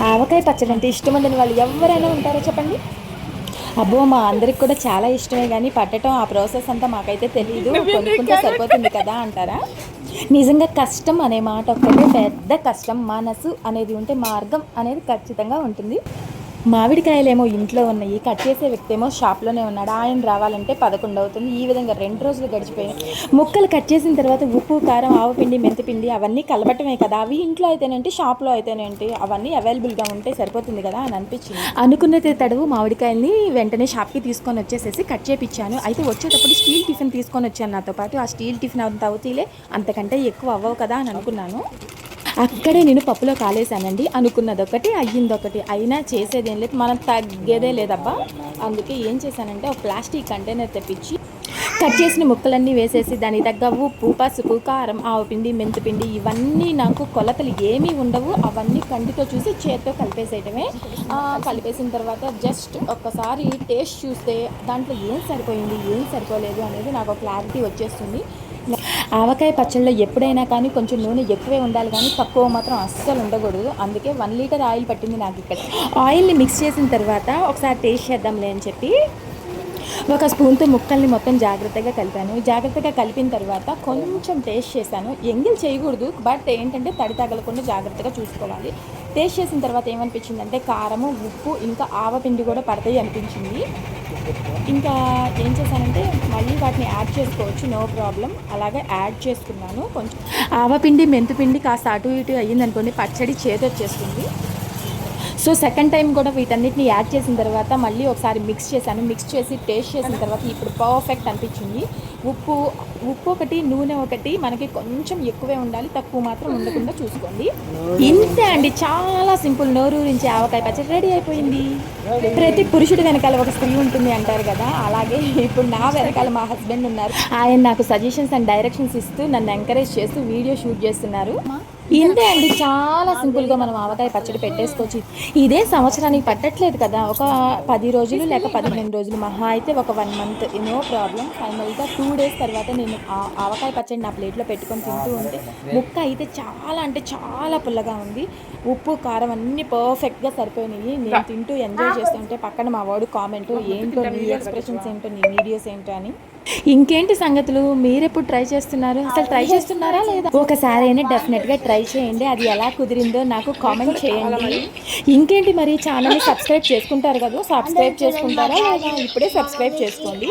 ఆవకాయ పచ్చడి అంటే ఇష్టం ఉండని వాళ్ళు ఎవరైనా ఉంటారో చెప్పండి. అబ్బో, మా అందరికి కూడా చాలా ఇష్టమే, కానీ పట్టడం ఆ ప్రాసెస్ అంతా మాకైతే తెలియదు. కొనుక్కుంటే సరిపోతుంది కదా అంటారా? నిజంగా కష్టం అనే మాట ఒక్కటే పెద్ద కష్టం. మనసు అనేది ఉంటే మార్గం అనేది ఖచ్చితంగా ఉంటుంది. మామిడికాయలేమో ఇంట్లో ఉన్నాయి, కట్ చేసే వ్యక్తి ఏమో షాప్లోనే ఉన్నాడు. ఆయన రావాలంటే 11 అవుతుంది. ఈ విధంగా 2 రోజులు గడిచిపోయాయి. ముక్కలు కట్ చేసిన తర్వాత ఉప్పు, కారం, ఆవపిండి, మెంతిపిండి అవన్నీ కలపటమే కదా. అవి ఇంట్లో అయితేనేంటి, షాప్లో అయితేనేంటి, అవన్నీ అవైలబుల్గా ఉంటే సరిపోతుంది కదా అని అనిపించింది. అనుకున్నది తడువు మామిడికాయల్ని వెంటనే షాప్కి తీసుకొని వచ్చేసేసి కట్ చేపించాను. అయితే వచ్చేటప్పుడు స్టీల్ టిఫిన్ తీసుకొని వచ్చాను నాతో పాటు. ఆ స్టీల్ టిఫిన్ అంత అవుతీలే, అంతకంటే ఎక్కువ అవ్వవు కదా అని అనుకున్నాను. అక్కడే నేను పప్పులో కాలేసానండి. అనుకున్నదొకటి అయ్యిందొకటి. అయినా చేసేదేం లేదు, మనం తగ్గేదే లేదబ్బా. అందుకే ఏం చేశానంటే ఒక ప్లాస్టిక్ కంటైనర్ తెప్పించి కట్ చేసిన ముక్కలన్నీ వేసేసి దానికి తగ్గ ఉప్పు, పసుపు, కారం, ఆవపిండి, మెంతిపిండి ఇవన్నీ నాకు కొలతలు ఏమీ ఉండవు. అవన్నీ కంటితో చూసి చేత్తో కలిపేసేయటమే. కలిపేసిన తర్వాత జస్ట్ ఒక్కసారి టేస్ట్ చూస్తే దాంట్లో ఏం సరిపోయింది, ఏం సరిపోలేదు అనేది నాకు క్లారిటీ వచ్చేస్తుంది. ఆవకాయ పచ్చళ్ళలో ఎప్పుడైనా కానీ కొంచెం నూనె ఎక్కువే ఉండాలి, కానీ తక్కువ మాత్రం అస్సలు ఉండకూడదు. అందుకే 1 లీటర్ ఆయిల్ పట్టింది నాకు ఇక్కడ. ఆయిల్ని మిక్స్ చేసిన తర్వాత ఒకసారి టేస్ట్ చేద్దాంలే అని చెప్పి ఒక స్పూన్తో ముక్కల్ని మొత్తం జాగ్రత్తగా కలిపాను. జాగ్రత్తగా కలిపిన తర్వాత కొంచెం టేస్ట్ చేశాను. ఎంగిల్ చేయకూడదు, బట్ ఏంటంటే తడి తగలకుండా జాగ్రత్తగా చూసుకోవాలి. టేస్ట్ చేసిన తర్వాత ఏమనిపించిందంటే కారము, ఉప్పు, ఇంకా ఆవపిండి కూడా పడతాయి అనిపించింది. ఇంకా ఏం చేశానంటే మళ్ళీ వాటిని యాడ్ చేసుకోవచ్చు, నో ప్రాబ్లం. అలాగే యాడ్ చేసుకున్నాను. కొంచెం ఆవపిండి, మెంతిపిండి కాస్త అటు ఇటు అయ్యిందనుకోండి, పచ్చడి చేదొచ్చేస్తుంది. సో సెకండ్ టైం కూడా వీటన్నిటిని యాడ్ చేసిన తర్వాత మళ్ళీ ఒకసారి మిక్స్ చేశాను. మిక్స్ చేసి టేస్ట్ చేసిన తర్వాత ఇప్పుడు పర్ఫెక్ట్ అనిపించింది. ఉప్పు ఉప్పు ఒకటి, నూనె ఒకటి మనకి కొంచెం ఎక్కువే ఉండాలి, తక్కువ మాత్రం ఉండకుండా చూసుకోండి. ఇంతే అండి, చాలా సింపుల్. నోరూరించి ఆవకాయ పచ్చడి రెడీ అయిపోయింది. ప్రతి పురుషుడి వెనకాల ఒక స్త్రీ ఉంటుంది అంటారు కదా, అలాగే ఇప్పుడు నా వెనకాల మా హస్బెండ్ ఉన్నారు. ఆయన నాకు సజెషన్స్ అండ్ డైరెక్షన్స్ ఇస్తూ నన్ను ఎంకరేజ్ చేస్తూ వీడియో షూట్ చేస్తున్నారు. ఇంతే అండి, చాలా సింపుల్గా మనం ఆవకాయ పచ్చడి పెట్టేసుకోవచ్చు. ఇదే సంవత్సరానికి పట్టట్లేదు కదా, ఒక 10 రోజులు లేక 15 రోజులు, మహా అయితే ఒక 1 మంత్, నో ప్రాబ్లం. ఫైనల్గా 2 డేస్ తర్వాత నేను ఆవకాయ పచ్చడి నా ప్లేట్లో పెట్టుకొని తింటూ ఉంటే ముక్క అయితే చాలా అంటే చాలా పుల్లగా ఉంది. ఉప్పు, కారం అన్నీ పర్ఫెక్ట్గా సరిపోయినాయి. నేను తింటూ ఎంజాయ్ చేస్తుంటే పక్కన మా వాడు కామెంట్, ఏంటో నీ ఎక్స్ప్రెషన్స్ ఏంటో, నీ వీడియోస్ ఏంటో అని. ఇంకేంటి సంగతులు, మీరెప్పుడు ట్రై చేస్తున్నారు? అసలు ట్రై చేస్తున్నారా లేదా? ఒకసారి అయినా డెఫినెట్గా ట్రై చేయండి. అది ఎలా కుదిరిందో నాకు కామెంట్ చేయండి. ఇంకేంటి మరి, ఛానల్ని సబ్స్క్రైబ్ చేసుకుంటారు కదా, సబ్స్క్రైబ్ చేసుకుంటారా లేదా? ఇప్పుడే సబ్స్క్రైబ్ చేసుకోండి.